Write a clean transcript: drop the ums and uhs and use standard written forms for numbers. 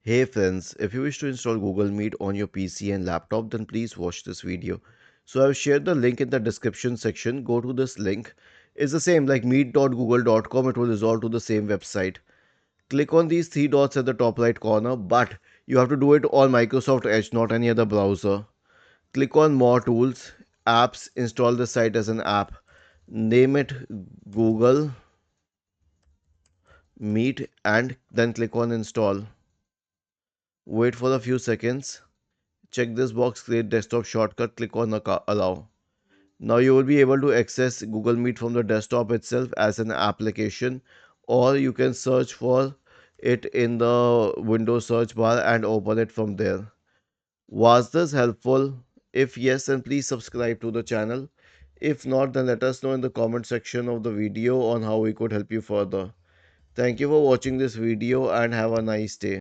Hey friends, if you wish to install Google Meet on your PC and laptop, then please watch this video. So I've shared the link in the description section. Go to this link. It's the same like meet.google.com. It will resolve to the same website. Click on these three dots at the top right corner, but you have to do it on Microsoft Edge, not any other browser. Click on More Tools, Apps, install the site as an app. Name it Google Meet and then click on Install. Wait for a few seconds. Check this box, create desktop shortcut, click on allow. Now you will be able to access Google Meet from the desktop itself as an application, or you can search for it in the Windows search bar and open it from there. Was this helpful? If yes, then please subscribe to the channel. If not, then let us know in the comment section of the video on how we could help you further. Thank you for watching this video and have a nice day.